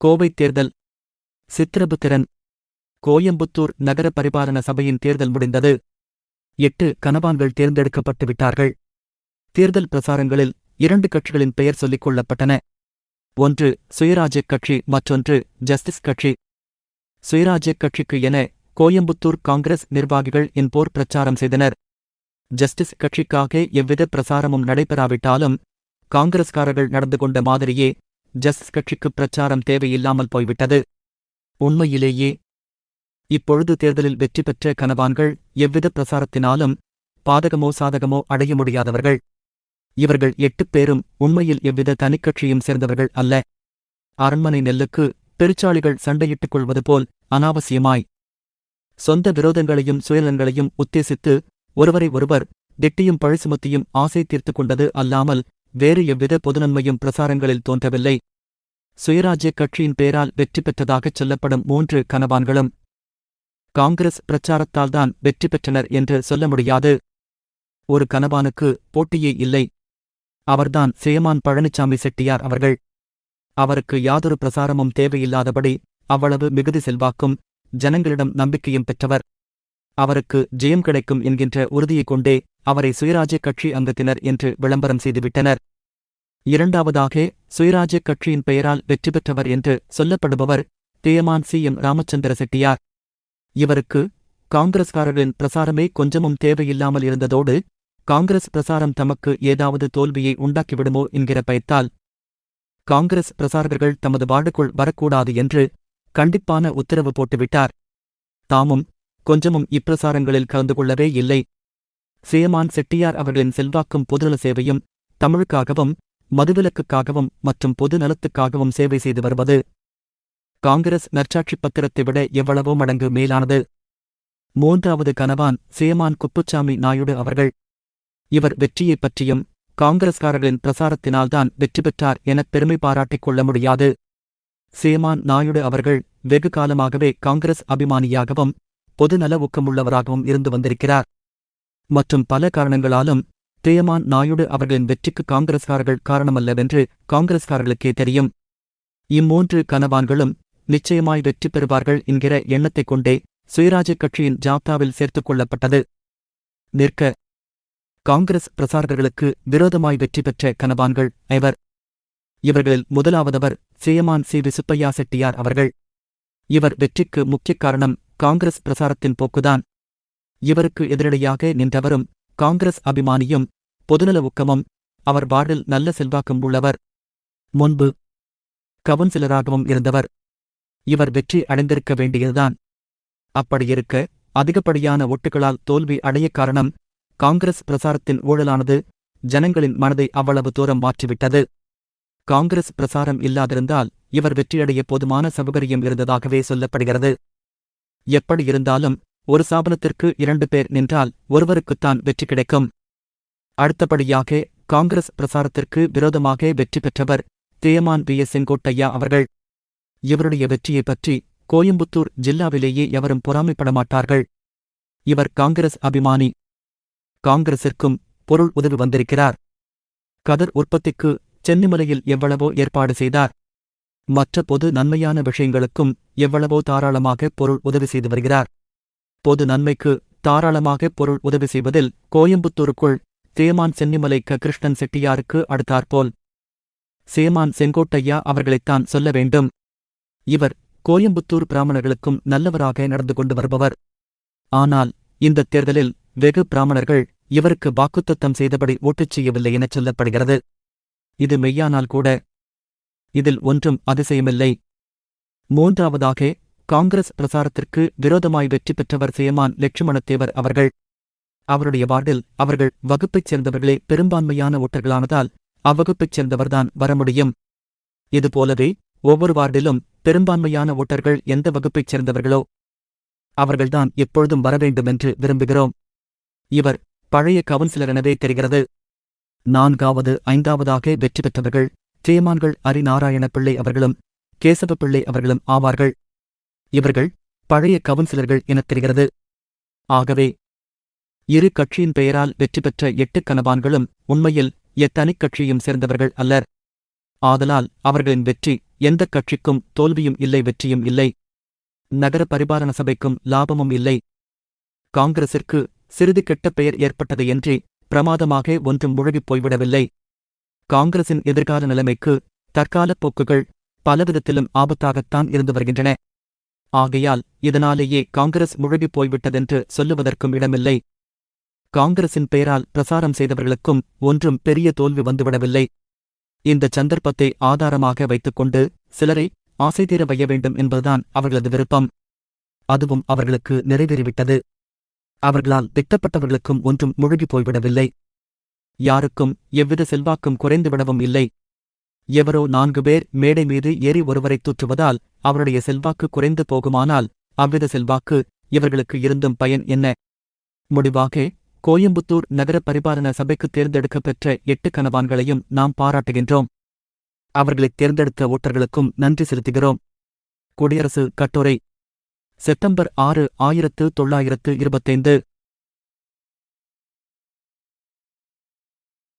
கோவை தேர்தல் சித்திரபுத்திரன் கோயம்புத்தூர் நகர பரிபாலன சபையின் தேர்தல் முடிந்தது. 8 கனவான்கள் தேர்ந்தெடுக்கப்பட்டு விட்டார்கள். தேர்தல் பிரசாரங்களில் 2 கட்சிகளின் பெயர் சொல்லிக் கொள்ளப்பட்டன. ஒன்று சுயராஜ்யக் கட்சி, மற்றொன்று ஜஸ்டிஸ் கட்சி. சுயராஜ்யக் கட்சிக்கு என கோயம்புத்தூர் காங்கிரஸ் நிர்வாகிகள் போர் பிரச்சாரம் செய்தனர். ஜஸ்டிஸ் கட்சிக்காக எவ்வித பிரசாரமும் நடைபெறாவிட்டாலும் காங்கிரஸ்காரர்கள் நடந்து கொண்ட மாதிரியே ஜஸ்டிஸ் கட்சிக்கு பிரச்சாரம் தேவையில்லாமல் போய்விட்டது. உண்மையிலேயே இப்பொழுது தேர்தலில் வெற்றி பெற்ற கனவான்கள் எவ்வித பிரசாரத்தினாலும் பாதகமோ சாதகமோ அடைய முடியாதவர்கள். இவர்கள் 8 பேரும் உண்மையில் எவ்வித தனிக்கட்சியும் சேர்ந்தவர்கள் அல்ல. அரண்மனை நெல்லுக்கு பெருச்சாளிகள் சண்டையிட்டுக் கொள்வது போல் அனாவசியமாய் சொந்த விரோதங்களையும் சுயநலங்களையும் உத்தேசித்து ஒருவரை ஒருவர் திட்டியும் பழிசுமத்தியும் ஆசை தீர்த்து கொண்டது அல்லாமல் வேறு எவ்வித பொதுநன்மையும் பிரசாரங்களில் தோன்றவில்லை. சுயராஜ்யக் கட்சியின் பெயரால் வெற்றி பெற்றதாகச் சொல்லப்படும் 3 கனவான்களும் காங்கிரஸ் பிரச்சாரத்தால்தான் வெற்றி பெற்றனர் என்று சொல்ல முடியாது. ஒரு கனவானுக்கு போட்டியே இல்லை. அவர்தான் சேமான் பழனிசாமி செட்டியார் அவர்கள். அவருக்கு யாதொரு பிரசாரமும் தேவையில்லாதபடி அவ்வளவு மிகுதி செல்வாக்கும் ஜனங்களிடம் நம்பிக்கையும் பெற்றவர். அவருக்கு ஜெயம் கிடைக்கும் என்கின்ற உறுதியைக் கொண்டே அவரை சுயராஜ்யக் கட்சி அங்கத்தினர் என்று விளம்பரம் செய்துவிட்டனர். இரண்டாவதாக சுயராஜ்யக் கட்சியின் பெயரால் வெற்றி பெற்றவர் என்று சொல்லப்படுபவர் தேமான் CM ராமச்சந்திர செட்டியார். இவருக்கு காங்கிரஸ்காரர்களின் பிரசாரமே கொஞ்சமும் தேவையில்லாமல் இருந்ததோடு காங்கிரஸ் பிரசாரம் தமக்கு ஏதாவது தோல்வியை உண்டாக்கிவிடுமோ என்கிற பயத்தால் காங்கிரஸ் பிரசாரகர்கள் தமது வார்டுக்குள் வரக்கூடாது என்று கண்டிப்பான உத்தரவு போட்டுவிட்டார். தாமும் கொஞ்சமும் இப்பிரசாரங்களில் கலந்து கொள்ளவே இல்லை. சேமான் செட்டியார் அவர்களின் செல்வாக்கும் பொதுநல சேவையும் தமிழுக்காகவும் மதுவிலக்குக்காகவும் மற்றும் பொது நலத்துக்காகவும் சேவை செய்து வருவது காங்கிரஸ் நற்சாட்சி பத்திரத்தை விட எவ்வளவோ மடங்கு மேலானது. 3வது கனவான் சேமான் குப்புச்சாமி நாயுடு அவர்கள். இவர் வெற்றியைப் பற்றியும் காங்கிரஸ்காரர்களின் பிரசாரத்தினால்தான் வெற்றி பெற்றார் எனப் பெருமை பாராட்டிக் கொள்ள முடியாது. சேமான் நாயுடு அவர்கள் வெகு காலமாகவே காங்கிரஸ் அபிமானியாகவும் பொதுநல ஊக்கமுள்ளவராகவும் இருந்து வந்திருக்கிறார். மற்றும் பல காரணங்களாலும் தேமான் நாயுடு அவர்களின் வெற்றிக்கு காங்கிரஸ்காரர்கள் காரணமல்லவென்று காங்கிரஸ்காரர்களுக்கே தெரியும். இம்3 கனவான்களும் நிச்சயமாய் வெற்றி பெறுவார்கள் என்கிற எண்ணத்தைக் கொண்டே சுயராஜ்யக் கட்சியின் ஜாப்தாவில் சேர்த்துக் கொள்ளப்பட்டது. நிற்க காங்கிரஸ் பிரசாரகர்களுக்கு விரோதமாய் வெற்றி பெற்ற கனவான்கள் ஐவர். இவர்களில் முதலாவதவர் சேமான் சி. விசுப்பையா செட்டியார் அவர்கள். இவர் வெற்றிக்கு முக்கிய காரணம் காங்கிரஸ் பிரசாரத்தின் போக்குதான். இவருக்கு எதிரடையாக நின்றவரும் காங்கிரஸ் அபிமானியும் பொதுநல ஊக்கமும் அவர் வார்டில் நல்ல செல்வாக்கும் உள்ளவர். முன்பு கவுன்சிலராகவும் இருந்தவர். இவர் வெற்றி அடைந்திருக்க வேண்டியதுதான். அப்படியிருக்க அதிகப்படியான ஓட்டுகளால் தோல்வி அடைய காரணம் காங்கிரஸ் பிரசாரத்தின் ஊழலானது ஜனங்களின் மனதை அவ்வளவு தூரம் மாற்றிவிட்டது. காங்கிரஸ் பிரசாரம் இல்லாதிருந்தால் இவர் வெற்றியடைய போதுமான சௌகரியம் இருந்ததாகவே சொல்லப்படுகிறது. எப்படியிருந்தாலும் ஒரு சாபனத்திற்கு 2 பேர் நின்றால் ஒருவருக்குத்தான் வெற்றி கிடைக்கும். அடுத்தபடியாக காங்கிரஸ் பிரசாரத்திற்கு விரோதமாக வெற்றி பெற்றவர் தேமான் V. S. செங்கோட்டையா அவர்கள். இவருடைய வெற்றியைப் பற்றி கோயம்புத்தூர் ஜில்லாவிலேயே எவரும் பொறாமைப்படமாட்டார்கள். இவர் காங்கிரஸ் அபிமானி. காங்கிரசிற்கும் பொருள் உதவி வந்திருக்கிறார். கதர் உற்பத்திக்கு சென்னிமலையில் எவ்வளவோ ஏற்பாடு செய்தார். மற்ற பொது நன்மையான விஷயங்களுக்கும் எவ்வளவோ தாராளமாக பொருள் உதவி செய்து வருகிறார். பொது நன்மைக்கு தாராளமாக பொருள் உதவி செய்வதில் கோயம்புத்தூருக்குள் தேமான் சென்னிமலை கிருஷ்ணன் செட்டியாருக்கு அடுத்தாற்போல் சேமான் செங்கோட்டையா அவர்களைத்தான் சொல்ல வேண்டும். இவர் கோயம்புத்தூர் பிராமணர்களுக்கும் நல்லவராக நடந்து கொண்டு வருபவர். ஆனால் இந்த தேர்தலில் வெகு பிராமணர்கள் இவருக்கு வாக்குத்தத்தம் செய்தபடி ஓட்டுச் செய்யவில்லை எனச் சொல்லப்படுகிறது. இது மெய்யானால் கூட இதில் ஒன்றும் அதிசயமில்லை. 3வதாக காங்கிரஸ் பிரசாரத்திற்கு விரோதமாய் வெற்றி பெற்றவர் சேமான் லட்சுமணத்தேவர் அவர்கள். அவருடைய வார்டில் அவர்கள் வகுப்பைச் சேர்ந்தவர்களே பெரும்பான்மையான ஓட்டர்களானதால் அவ்வகுப்பைச் சேர்ந்தவர்தான் வர முடியும். இதுபோலவே ஒவ்வொரு வார்டிலும் பெரும்பான்மையான ஓட்டர்கள் எந்த வகுப்பைச் சேர்ந்தவர்களோ அவர்கள்தான் எப்பொழுதும் வரவேண்டுமென்று விரும்புகிறோம். இவர் பழைய கவுன்சிலர் எனவே தெரிகிறது. 4வது 5வதாக வெற்றி பெற்றவர்கள் சேமான்கள் அரிநாராயண பிள்ளை அவர்களும் கேசவ பிள்ளை அவர்களும் ஆவார்கள். இவர்கள் பழைய கவுன்சிலர்கள் எனத் தெரிகிறது. ஆகவே இரு கட்சியின் பெயரால் வெற்றி பெற்ற 8 கனவான்களும் உண்மையில் எத்தனிக் கட்சியும் சேர்ந்தவர்கள் அல்லர். ஆதலால் அவர்களின் வெற்றி எந்தக் கட்சிக்கும் தோல்வியும் இல்லை, வெற்றியும் இல்லை. நகர பரிபாலன சபைக்கும் லாபமும் இல்லை. காங்கிரசிற்கு சிறிது கெட்ட பெயர் ஏற்பட்டதையன்றி பிரமாதமாக ஒன்றும் முழுகிப் போய்விடவில்லை. காங்கிரசின் எதிர்கால நிலைமைக்கு தற்காலப் போக்குகள் பலவிதத்திலும் ஆபத்தாகத்தான் இருந்து வருகின்றன. ஆகையால் இதனாலேயே காங்கிரஸ் முழுகிப் போய்விட்டதென்று சொல்லுவதற்கும் இடமில்லை. காங்கிரசின் பெயரால் பிரசாரம் செய்தவர்களுக்கும் ஒன்றும் பெரிய தோல்வி வந்துவிடவில்லை. இந்த சந்தர்ப்பத்தை ஆதாரமாக வைத்துக்கொண்டு சிலரை ஆசை தீர வைய வேண்டும் என்பதுதான் அவர்களது விருப்பம். அதுவும் அவர்களுக்கு நிறைவேறிவிட்டது. அவர்களால் திட்டப்பட்டவர்களுக்கும் ஒன்றும் முழுகிப் போய்விடவில்லை. யாருக்கும் எவ்வித செல்வாக்கும் குறைந்துவிடவும் இல்லை. எவரோ 4 பேர் மேடை மீது ஏறி ஒருவரைத் தூற்றுவதால் அவருடைய செல்வாக்கு குறைந்து போகுமானால் அவ்வித செல்வாக்கு இவர்களுக்கு இருந்தும் பயன் என்ன? முடிவாக கோயம்புத்தூர் நகர பரிபாலன சபைக்கு தேர்ந்தெடுக்கப்பெற்ற 8 கனவான்களையும் நாம் பாராட்டுகின்றோம். அவர்களைத் தேர்ந்தெடுத்த ஓட்டர்களுக்கும் நன்றி செலுத்துகிறோம். குடியரசு கட்டுரை செப்டம்பர் 6, 1925.